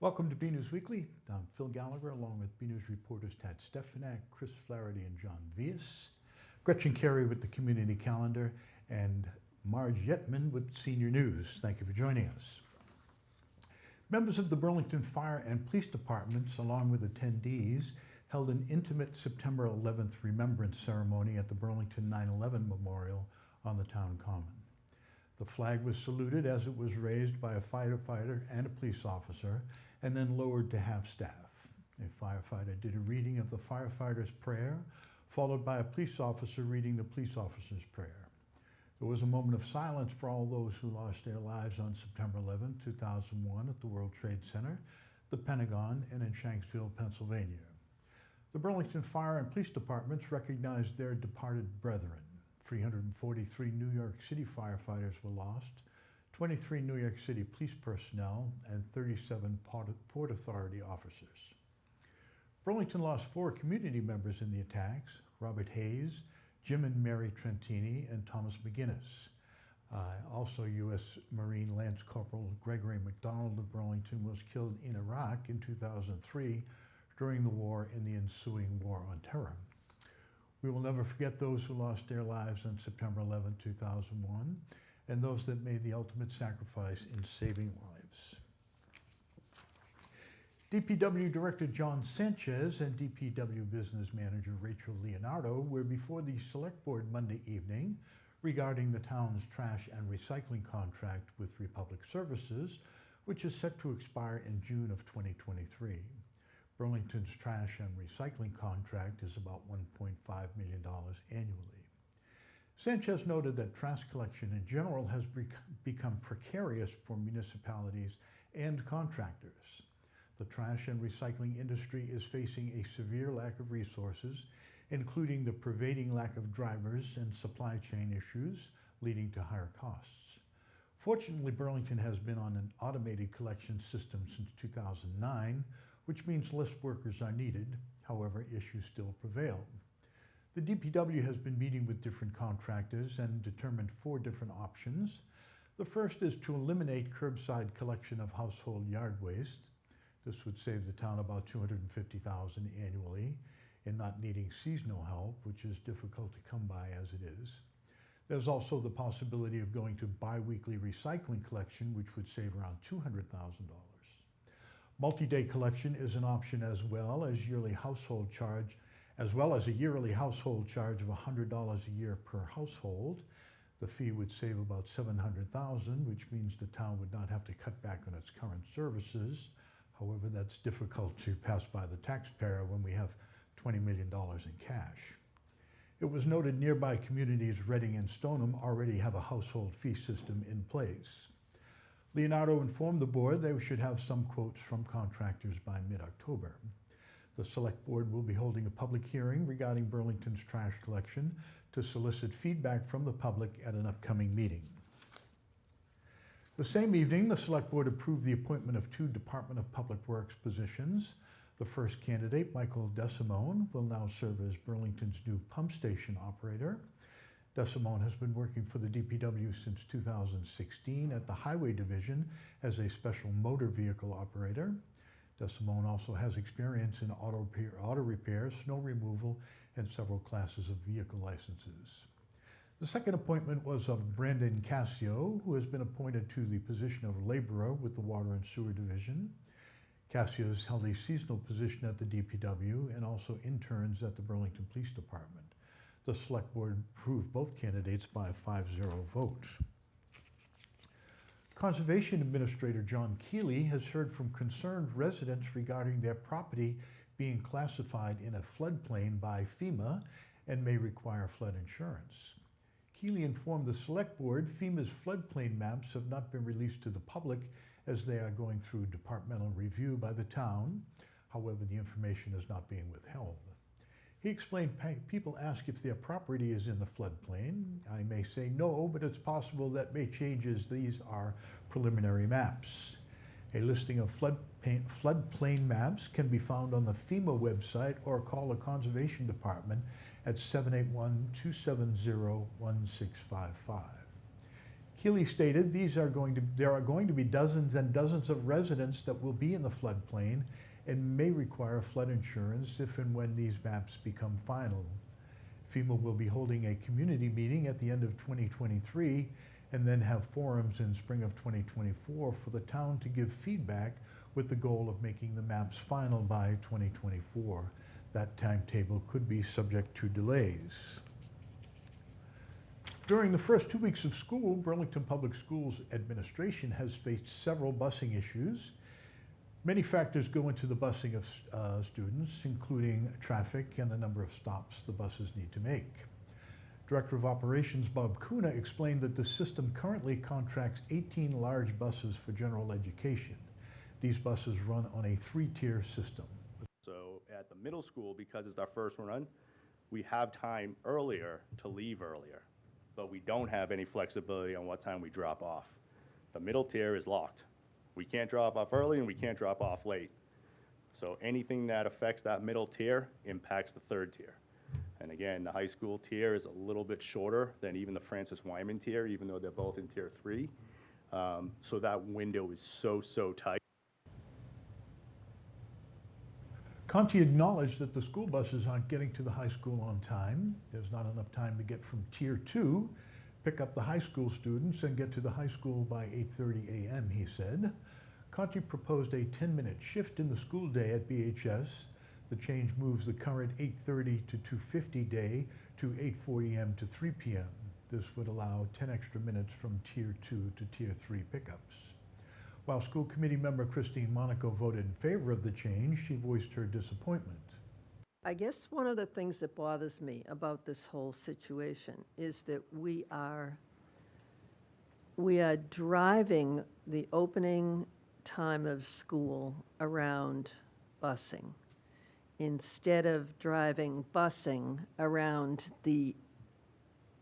Welcome to BNEWS Weekly. I'm Phil Gallagher along with BNEWS reporters Tad Stefanak, Chris Flaherty, and John Vias. Gretchen Carey with the community calendar and Marge Yetman with senior news. Thank you for joining us. Members of the Burlington Fire and Police Departments, along with attendees, held an intimate September 11th remembrance ceremony at the Burlington 9/11 Memorial on the town common. The flag was saluted as it was raised by a firefighter and a police officer and then lowered to half-staff. A firefighter did a reading of the firefighter's prayer, followed by a police officer reading the police officer's prayer. There was a moment of silence for all those who lost their lives on September 11, 2001 at the World Trade Center, the Pentagon, and in Shanksville, Pennsylvania. The Burlington Fire and Police Departments recognized their departed brethren. 343 New York City firefighters were lost, 23 New York City police personnel, and 37 Port Authority officers. Burlington lost 4 community members in the attacks: Robert Hayes, Jim and Mary Trentini, and Thomas McGinnis. Also, U.S. Marine Lance Corporal Gregory McDonald of Burlington was killed in Iraq in 2003 during the war and the ensuing War on Terror. We will never forget those who lost their lives on September 11, 2001, and those that made the ultimate sacrifice in saving lives. DPW Director John Sanchez and DPW Business Manager Rachel Leonardo were before the Select Board Monday evening regarding the town's trash and recycling contract with Republic Services, which is set to expire in June of 2023. Burlington's trash and recycling contract is about $1.5 million annually. Sanchez noted that trash collection in general has become precarious for municipalities and contractors. The trash and recycling industry is facing a severe lack of resources, including the pervading lack of drivers and supply chain issues, leading to higher costs. Fortunately, Burlington has been on an automated collection system since 2009, which means less workers are needed. However, issues still prevail. The DPW has been meeting with different contractors and determined 4 different options. The first is to eliminate curbside collection of household yard waste. This would save the town about $250,000 annually in not needing seasonal help, which is difficult to come by as it is. There's also the possibility of going to biweekly recycling collection, which would save around $200,000. Multi-day collection is an option as well as a yearly household charge of $100 a year per household. The fee would save about $700,000, which means the town would not have to cut back on its current services. However, that's difficult to pass by the taxpayer when we have $20 million in cash. It was noted nearby communities Reading and Stoneham already have a household fee system in place. Leonardo informed the board they should have some quotes from contractors by mid-October. The Select Board will be holding a public hearing regarding Burlington's trash collection to solicit feedback from the public at an upcoming meeting. The same evening, the Select Board approved the appointment of 2 Department of Public Works positions. The first candidate, Michael DeSimone, will now serve as Burlington's new pump station operator. DeSimone has been working for the DPW since 2016 at the Highway Division as a special motor vehicle operator. DeSimone also has experience in auto repair, snow removal, and several classes of vehicle licenses. The second appointment was of Brandon Cassio, who has been appointed to the position of laborer with the Water and Sewer Division. Cassio has held a seasonal position at the DPW and also interns at the Burlington Police Department. The Select Board approved both candidates by a 5-0 vote. Conservation Administrator John Keeley has heard from concerned residents regarding their property being classified in a floodplain by FEMA and may require flood insurance. Keeley informed the Select Board FEMA's floodplain maps have not been released to the public as they are going through departmental review by the town. However, the information is not being withheld. He explained people ask if their property is in the floodplain. I may say no, but it's possible that may change as these are preliminary maps. A listing of floodplain maps can be found on the FEMA website or call the Conservation Department at 781-270-1655. Healy stated there are going to be dozens and dozens of residents that will be in the floodplain and may require flood insurance if and when these maps become final. FEMA will be holding a community meeting at the end of 2023 and then have forums in spring of 2024 for the town to give feedback with the goal of making the maps final by 2024. That timetable could be subject to delays. During the first 2 weeks of school, Burlington Public Schools administration has faced several busing issues. Many factors go into the busing of students, including traffic and the number of stops the buses need to make. Director of Operations Bob Kuna explained that the system currently contracts 18 large buses for general education. These buses run on a 3-tier system. So at the middle school, because it's our first run, we have time earlier to leave earlier, but we don't have any flexibility on what time we drop off. The middle tier is locked. We can't drop off early and we can't drop off late. So anything that affects that middle tier impacts the 3rd tier. And again, the high school tier is a little bit shorter than even the Francis Wyman tier, even though they're both in tier 3. So that window is so tight. Conti acknowledged that the school buses aren't getting to the high school on time. There's not enough time to get from tier 2, pick up the high school students and get to the high school by 8:30 a.m., he said. Conti proposed a 10-minute shift in the school day at BHS. The change moves the current 8:30 to 2:50 day to 8:40 a.m. to 3 p.m. This would allow 10 extra minutes from tier 2 to tier 3 pickups. While school committee member Christine Monaco voted in favor of the change, she voiced her disappointment. I guess one of the things that bothers me about this whole situation is that we are driving the opening time of school around busing instead of driving busing around the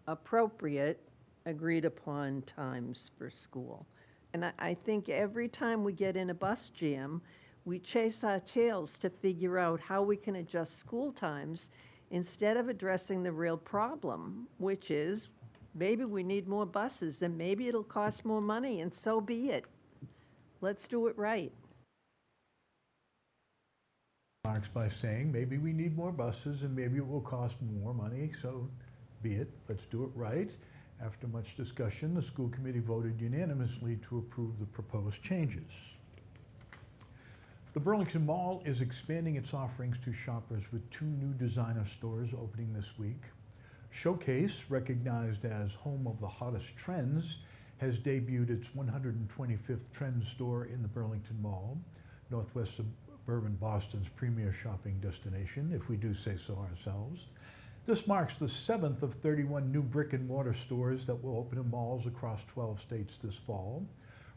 appropriate agreed upon times for school. And I think every time we get in a bus jam, we chase our tails to figure out how we can adjust school times instead of addressing the real problem, which is maybe we need more buses and maybe it'll cost more money, and so be it. Let's do it right. Remarks by saying maybe we need more buses and maybe it will cost more money, so be it. Let's do it right. After much discussion, the school committee voted unanimously to approve the proposed changes. The Burlington Mall is expanding its offerings to shoppers with 2 new designer stores opening this week. Showcase, recognized as home of the hottest trends, has debuted its 125th trend store in the Burlington Mall, Northwest suburban Boston's premier shopping destination, if we do say so ourselves. This marks the 7th of 31 new brick and mortar stores that will open in malls across 12 states this fall,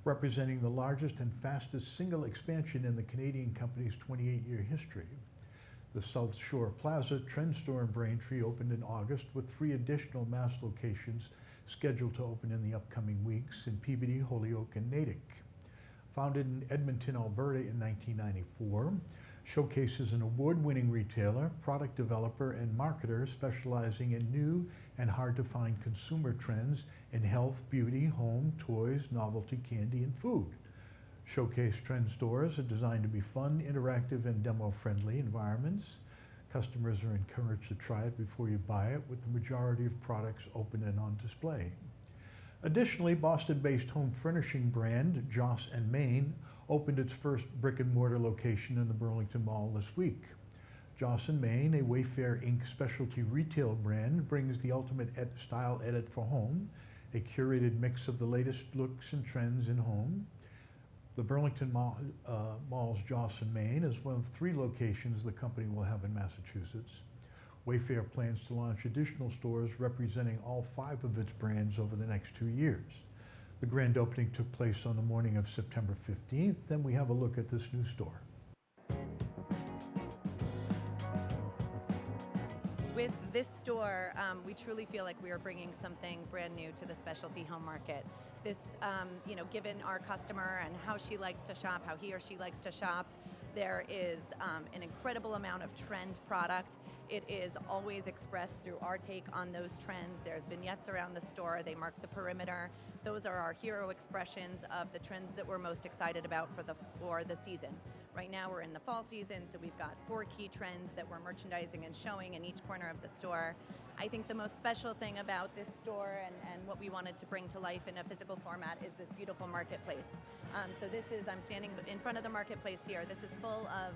representing the largest and fastest single expansion in the Canadian company's 28-year history. The South Shore Plaza trend store in Braintree opened in August, with 3 additional mass locations scheduled to open in the upcoming weeks in Peabody, Holyoke, and Natick. Founded in Edmonton, Alberta in 1994, Showcase is an award-winning retailer, product developer, and marketer specializing in new and hard-to-find consumer trends in health, beauty, home, toys, novelty, candy, and food. Showcase trend stores are designed to be fun, interactive, and demo-friendly environments. Customers are encouraged to try it before you buy it, with the majority of products open and on display. Additionally, Boston-based home furnishing brand Joss & Main opened its first brick-and-mortar location in the Burlington Mall this week. Joss & Main, a Wayfair Inc. specialty retail brand, brings the ultimate style edit for home, a curated mix of the latest looks and trends in home. The Burlington Mall's Joss & Main is one of 3 locations the company will have in Massachusetts. Wayfair plans to launch additional stores representing all 5 of its brands over the next 2 years. The grand opening took place on the morning of September 15th, and we have a look at this new store. With this store, we truly feel like we are bringing something brand new to the specialty home market. This, given our customer and how she likes to shop, how he or she likes to shop, there is an incredible amount of trend product It is always expressed through our take on those trends. There's vignettes around the store. They mark the perimeter. Those are our hero expressions of the trends that we're most excited about for the season. Right now we're in the fall season, so we've got 4 key trends that we're merchandising and showing in each corner of the store. I think the most special thing about this store and what we wanted to bring to life in a physical format is this beautiful marketplace. So I'm standing in front of the marketplace here. This is full of,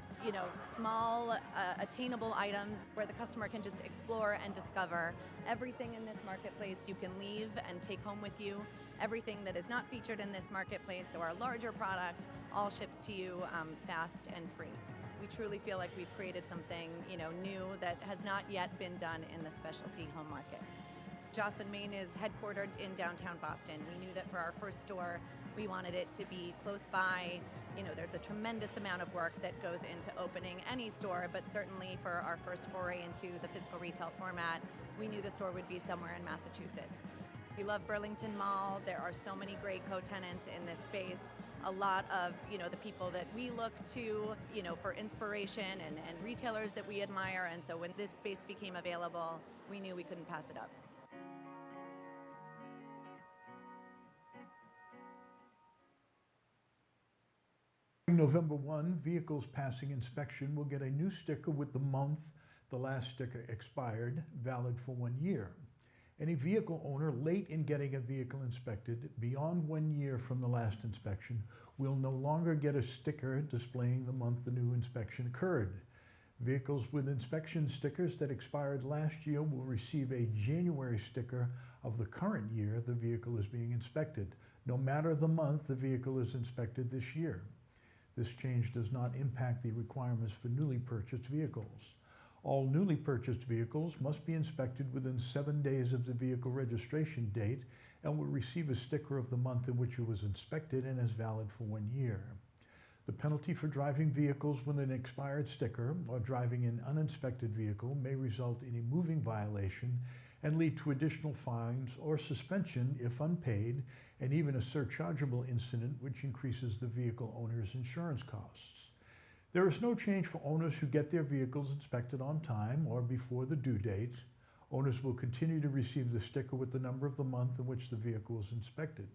small, attainable items where the customer can just explore and discover. Everything in this marketplace you can leave and take home with you. Everything that is not featured in this marketplace, so our larger product, all ships to you fast and free. We truly feel like we've created something, new that has not yet been done in the specialty home market. Jocelyn Main is headquartered in downtown Boston. We knew that for our first store, we wanted it to be close by. There's a tremendous amount of work that goes into opening any store, but certainly for our first foray into the physical retail format, we knew the store would be somewhere in Massachusetts. We love Burlington Mall. There are so many great co-tenants in this space. A lot of, the people that we look to, for inspiration and retailers that we admire. And so when this space became available, we knew we couldn't pass it up. November 1, vehicles passing inspection will get a new sticker with the month the last sticker expired, valid for 1 year. Any vehicle owner late in getting a vehicle inspected beyond 1 year from the last inspection will no longer get a sticker displaying the month the new inspection occurred. Vehicles with inspection stickers that expired last year will receive a January sticker of the current year the vehicle is being inspected, no matter the month the vehicle is inspected this year. This change does not impact the requirements for newly purchased vehicles. All newly purchased vehicles must be inspected within 7 days of the vehicle registration date and will receive a sticker of the month in which it was inspected and is valid for 1 year. The penalty for driving vehicles with an expired sticker or driving an uninspected vehicle may result in a moving violation and lead to additional fines or suspension if unpaid, and even a surchargeable incident which increases the vehicle owner's insurance costs. There is no change for owners who get their vehicles inspected on time or before the due date. Owners will continue to receive the sticker with the number of the month in which the vehicle was inspected.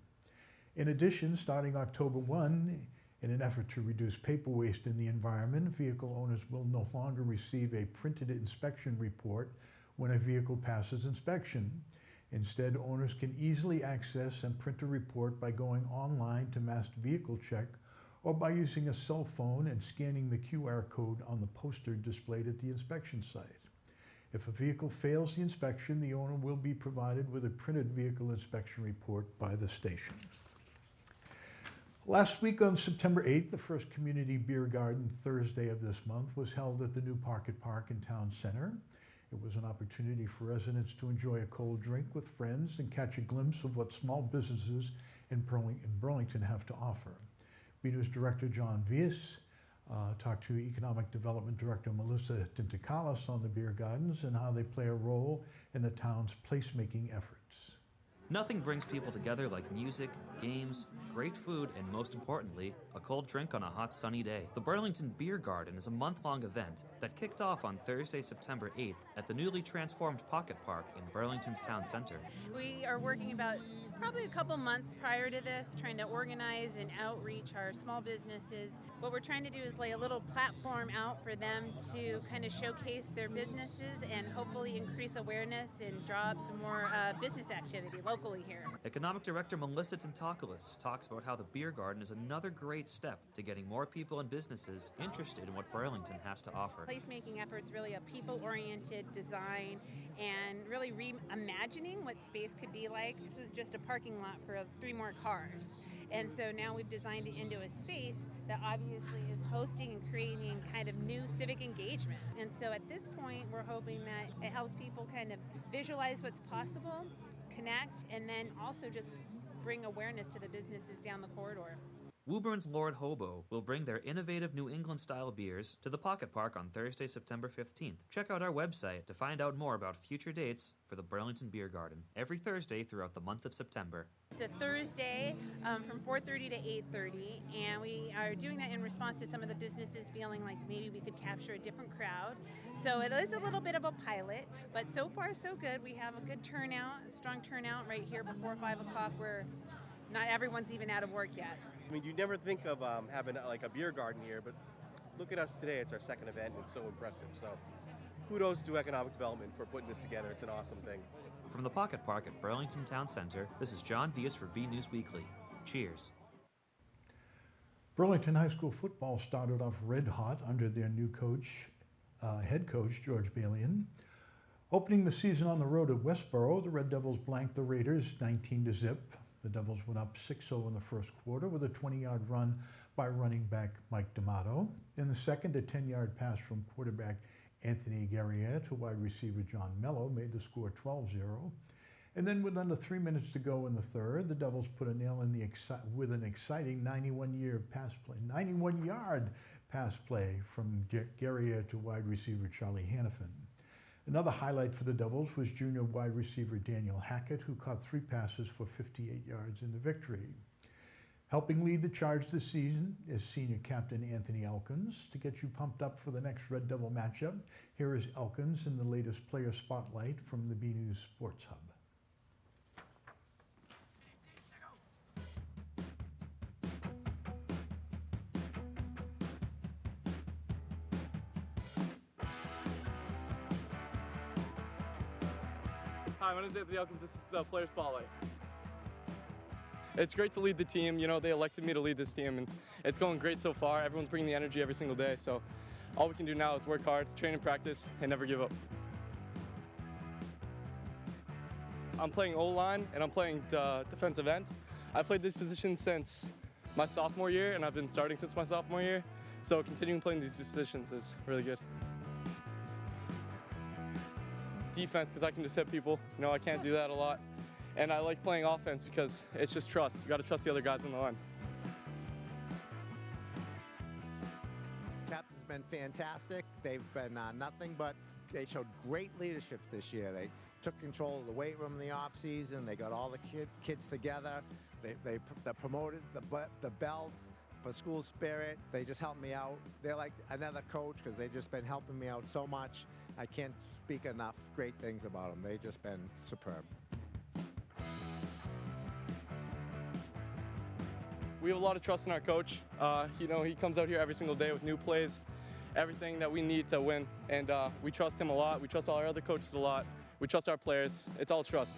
In addition, starting October 1, in an effort to reduce paper waste in the environment, vehicle owners will no longer receive a printed inspection report when a vehicle passes inspection. Instead, owners can easily access and print a report by going online to Mass Vehicle Check or by using a cell phone and scanning the QR code on the poster displayed at the inspection site. If a vehicle fails the inspection, the owner will be provided with a printed vehicle inspection report by the station. Last week on September 8th, the first Community Beer Garden Thursday of this month was held at the new Pocket Park in Town Center. It was an opportunity for residents to enjoy a cold drink with friends and catch a glimpse of what small businesses in Burlington have to offer. BNEWS Director John Vies talked to Economic Development Director Melissa Tintikalis on the beer gardens and how they play a role in the town's placemaking efforts. Nothing brings people together like music, games, great food, and most importantly, a cold drink on a hot sunny day. The Burlington Beer Garden is a month-long event that kicked off on Thursday, September 8th at the newly transformed Pocket Park in Burlington's town center. We are working about probably a couple months prior to this, trying to organize and outreach our small businesses. What we're trying to do is lay a little platform out for them to kind of showcase their businesses and hopefully increase awareness and draw up some more business activity locally here. Economic Director Melissa Tintakalis talks about how the beer garden is another great step to getting more people and businesses interested in what Burlington has to offer. Placemaking efforts, really a people-oriented design and really reimagining what space could be like. This was just a parking lot for 3 more cars. And so now we've designed it into a space that obviously is hosting and creating kind of new civic engagement. And so at this point, we're hoping that it helps people kind of visualize what's possible, connect, and then also just bring awareness to the businesses down the corridor. Wooburn's Lord Hobo will bring their innovative New England-style beers to the Pocket Park on Thursday, September 15th. Check out our website to find out more about future dates for the Burlington Beer Garden, every Thursday throughout the month of September. It's a Thursday from 4:30 to 8:30, and we are doing that in response to some of the businesses feeling like maybe we could capture a different crowd. So it is a little bit of a pilot, but so far so good. We have a good turnout, a strong turnout right here before 5 o'clock where not everyone's even out of work yet. I mean, you never think of having like a beer garden here, but look at us today. It's our second event, and it's so impressive. So kudos to economic development for putting this together. It's an awesome thing. From the Pocket Park at Burlington Town Center, this is John Vias for BNEWS Weekly. Cheers. Burlington High School football started off red hot under their new coach, head coach, George Balian. Opening the season on the road at Westboro, the Red Devils blanked the Raiders 19-0. The Devils went up 6-0 in the first quarter with a 20-yard run by running back Mike D'Amato. In the second, a 10-yard pass from quarterback Anthony Guerrier to wide receiver John Mello made the score 12-0. And then with under 3 minutes to go in the third, the Devils put a nail in the with an exciting 91-yard pass play from Guerrier to wide receiver Charlie Hannafin. Another highlight for the Devils was junior wide receiver Daniel Hackett, who caught 3 passes for 58 yards in the victory. Helping lead the charge this season is senior captain Anthony Elkins. To get you pumped up for the next Red Devil matchup, here is Elkins in the latest player spotlight from the BNews Sports Hub. Hi, my name is Anthony Elkins. This is the Player Spotlight. It's great to lead the team. You know, they elected me to lead this team, and it's going great so far. Everyone's bringing the energy every single day, so all we can do now is work hard, train and practice, and never give up. I'm playing O-line, and I'm playing defensive end. I played this position since my sophomore year, and I've been starting since my sophomore year, so continuing playing these positions is really good. Defense, because I can just hit people. You know, I can't do that a lot. And I like playing offense because it's just trust. You got to trust the other guys on the line. Captain's been fantastic. They've been nothing but, they showed great leadership this year. They took control of the weight room in the off season. They got all the kids together. They promoted the belts for school spirit. They just helped me out. They're like another coach because they've just been helping me out so much. I can't speak enough great things about them. They've just been superb. We have a lot of trust in our coach. You know, he comes out here every single day with new plays, everything that we need to win. And we trust him a lot. We trust all our other coaches a lot. We trust our players. It's all trust.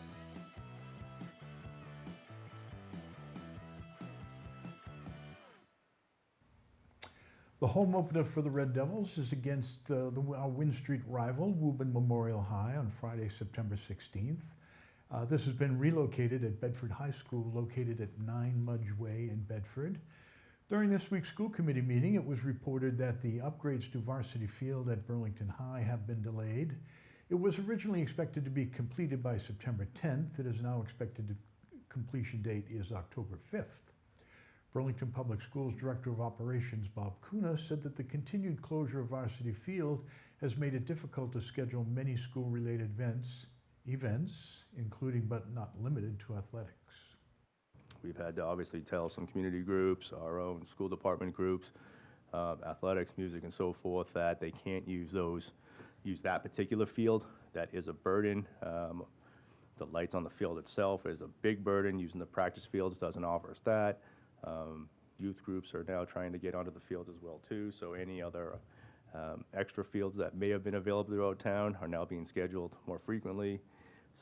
The home opener for the Red Devils is against our Wynn Street rival, Woburn Memorial High, on Friday, September 16th. This has been relocated at Bedford High School, located at 9 Mudge Way in Bedford. During this week's school committee meeting, it was reported that the upgrades to Varsity Field at Burlington High have been delayed. It was originally expected to be completed by September 10th. It is now expected to completion date is October 5th. Burlington Public Schools Director of Operations Bob Kuna said that the continued closure of Varsity Field has made it difficult to schedule many school-related events, including but not limited to athletics. We've had to obviously tell some community groups, our own school department groups, athletics, music, and so forth, that they can't use that particular field. That is a burden. The lights on the field itself is a big burden. Using the practice fields doesn't offer us that. Youth groups are now trying to get onto the fields as well too, so any other extra fields that may have been available throughout town are now being scheduled more frequently.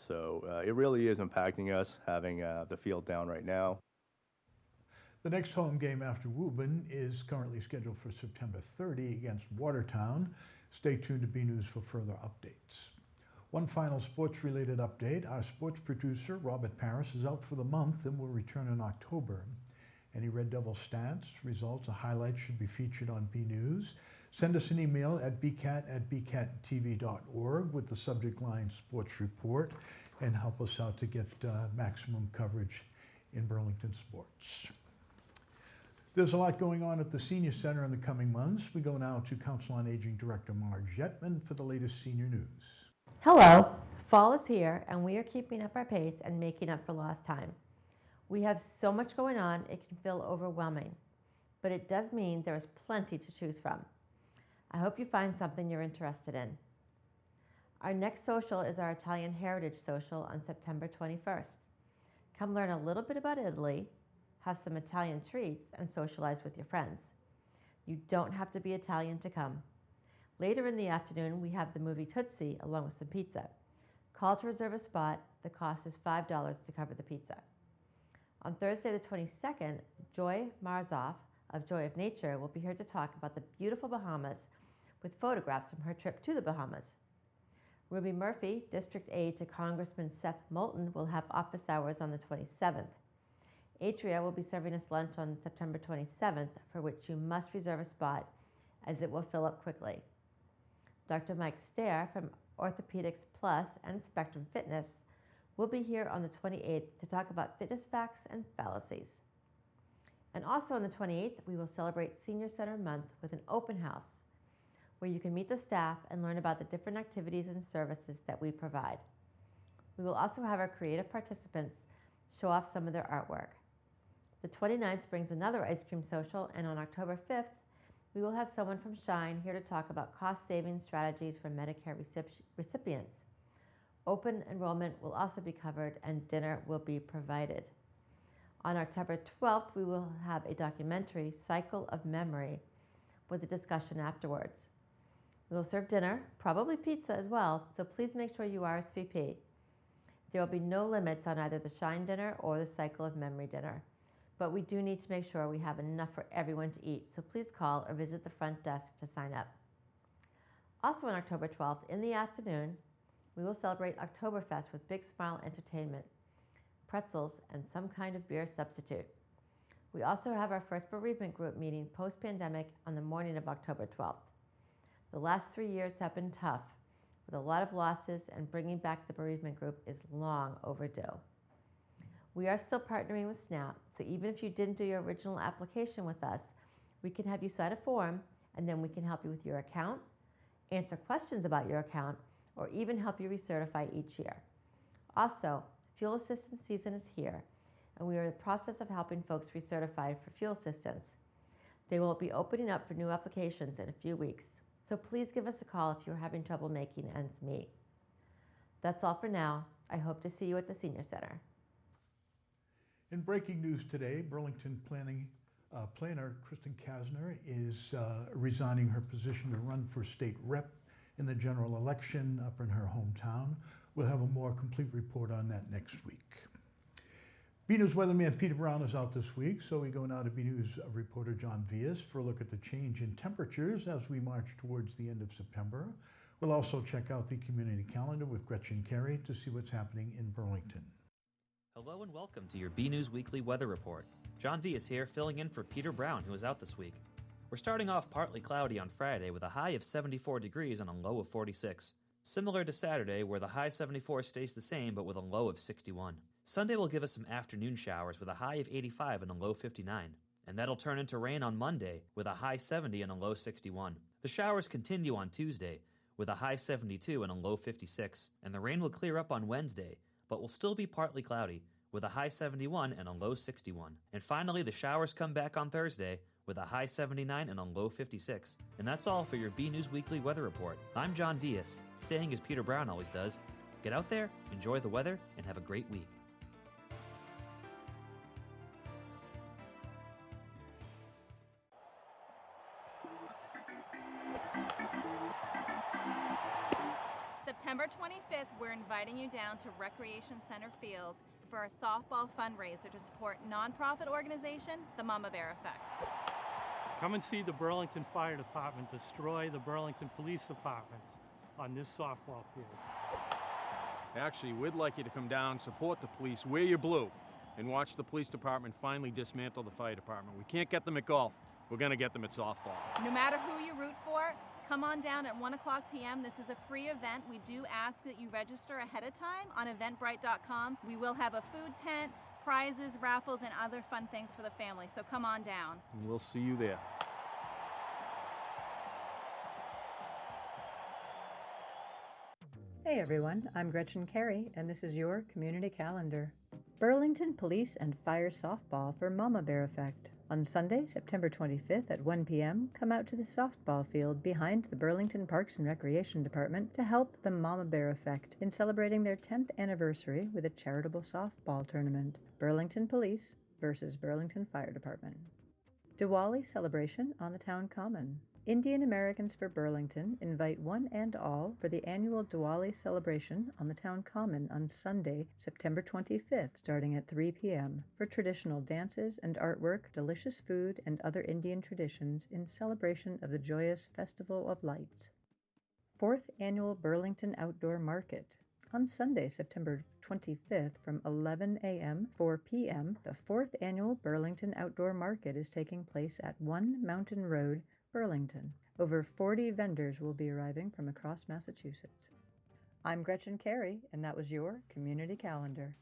So it really is impacting us having the field down right now. The next home game after Woburn is currently scheduled for September 30 against Watertown. Stay tuned to BNews for further updates. One final sports-related update. Our sports producer, Robert Paris, is out for the month and will return in October. Any Red Devil stats, results, or highlights should be featured on BNews. Send us an email at bcat@bcattv.org with the subject line Sports Report and help us out to get maximum coverage in Burlington sports. There's a lot going on at the Senior Center in the coming months. We go now to Council on Aging Director Marge Yetman for the latest senior news. Hello, fall is here and we are keeping up our pace and making up for lost time. We have so much going on, it can feel overwhelming, but it does mean there is plenty to choose from. I hope you find something you're interested in. Our next social is our Italian Heritage Social on September 21st. Come learn a little bit about Italy, have some Italian treats, and socialize with your friends. You don't have to be Italian to come. Later in the afternoon, we have the movie Tootsie along with some pizza. Call to reserve a spot. The cost is $5 to cover the pizza. On Thursday the 22nd, Joy Marzoff of Joy of Nature will be here to talk about the beautiful Bahamas with photographs from her trip to the Bahamas. Ruby Murphy, District Aide to Congressman Seth Moulton, will have office hours on the 27th. Atria will be serving us lunch on September 27th, for which you must reserve a spot as it will fill up quickly. Dr. Mike Stair from Orthopedics Plus and Spectrum Fitness will be here on the 28th to talk about fitness facts and fallacies. And also on the 28th, we will celebrate Senior Center Month with an open house where you can meet the staff and learn about the different activities and services that we provide. We will also have our creative participants show off some of their artwork. The 29th brings another ice cream social, and on October 5th, we will have someone from Shine here to talk about cost-saving strategies for Medicare recipients. Open enrollment will also be covered and dinner will be provided. On October 12th, we will have a documentary, Cycle of Memory, with a discussion afterwards. We will serve dinner, probably pizza as well, so please make sure you RSVP. There will be no limits on either the Shine dinner or the Cycle of Memory dinner, but we do need to make sure we have enough for everyone to eat, so please call or visit the front desk to sign up. Also on October 12th, in the afternoon, we will celebrate Oktoberfest with Big Smile Entertainment, pretzels, and some kind of beer substitute. We also have our first bereavement group meeting post-pandemic on the morning of October 12th. The last 3 years have been tough, with a lot of losses, and bringing back the bereavement group is long overdue. We are still partnering with SNAP, so even if you didn't do your original application with us, we can have you sign a form, and then we can help you with your account, answer questions about your account, or even help you recertify each year. Also, fuel assistance season is here, and we are in the process of helping folks recertify for fuel assistance. They will be opening up for new applications in a few weeks, so please give us a call if you're having trouble making ends meet. That's all for now. I hope to see you at the Senior Center. In breaking news today, Burlington planner Kristen Kasner is resigning her position to run for state rep in the general election up in her hometown. We'll have a more complete report on that next week. BNEWS weatherman Peter Brown is out this week, so we go now to BNEWS reporter John Vias for a look at the change in temperatures as we march towards the end of September. We'll also check out the community calendar with Gretchen Carey to see what's happening in Burlington. Hello and welcome to your BNEWS Weekly Weather Report. John Vias here, filling in for Peter Brown, who is out this week. We're starting off partly cloudy on Friday with a high of 74 degrees and a low of 46. Similar to Saturday, where the high 74 stays the same but with a low of 61. Sunday will give us some afternoon showers with a high of 85 and a low 59. And that'll turn into rain on Monday with a high 70 and a low 61. The showers continue on Tuesday with a high 72 and a low 56. And the rain will clear up on Wednesday, but will still be partly cloudy with a high 71 and a low 61. And finally, the showers come back on Thursday with a high 79 and a low 56. And that's all for your BNEWS Weekly Weather Report. I'm John Vias, saying as Peter Brown always does, get out there, enjoy the weather, and have a great week. September 25th, we're inviting you down to Recreation Center Field for a softball fundraiser to support nonprofit organization, the Mama Bear Effect. Come and see the Burlington Fire Department destroy the Burlington Police Department on this softball field. Actually, we'd like you to come down, support the police, wear your blue, and watch the police department finally dismantle the fire department. We can't get them at golf. We're going to get them at softball. No matter who you root for, come on down at 1 o'clock p.m. This is a free event. We do ask that you register ahead of time on eventbrite.com. We will have a food tent, prizes, raffles, and other fun things for the family. So come on down. And we'll see you there. Hey everyone, I'm Gretchen Carey, and this is your community calendar. Burlington Police and Fire Softball for Mama Bear Effect. On Sunday, September 25th at 1 p.m., come out to the softball field behind the Burlington Parks and Recreation Department to help the Mama Bear Effect in celebrating their 10th anniversary with a charitable softball tournament. Burlington Police versus Burlington Fire Department. Diwali celebration on the town common. Indian Americans for Burlington invite one and all for the annual Diwali celebration on the town common on Sunday, September 25th, starting at 3 p.m. for traditional dances and artwork, delicious food, and other Indian traditions in celebration of the joyous Festival of Lights. 4th Annual Burlington Outdoor Market. On Sunday, September 25th from 11 a.m. 4 p.m., the 4th Annual Burlington Outdoor Market is taking place at 1 Mountain Road, Burlington. Over 40 vendors will be arriving from across Massachusetts. I'm Gretchen Carey, and that was your Community Calendar.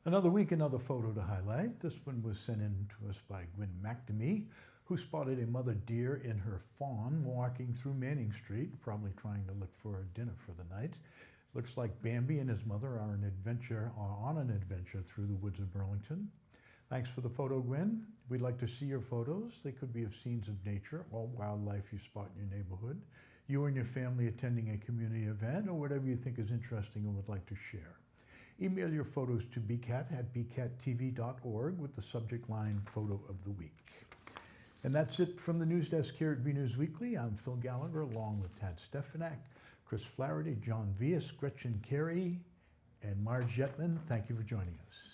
Another week, another photo to highlight. This one was sent in to us by Gwen McNamee, who spotted a mother deer in her fawn walking through Manning Street, probably trying to look for a dinner for the night. Looks like Bambi and his mother are on an adventure through the woods of Burlington. Thanks for the photo, Gwen. We'd like to see your photos. They could be of scenes of nature or wildlife you spot in your neighborhood, you and your family attending a community event, or whatever you think is interesting and would like to share. Email your photos to bcat@bcattv.org with the subject line Photo of the Week. And that's it from the news desk here at BNEWS Weekly. I'm Phil Gallagher, along with Tad Stefanak, Chris Flaherty, John Vias, Gretchen Carey, and Marge Yetman. Thank you for joining us.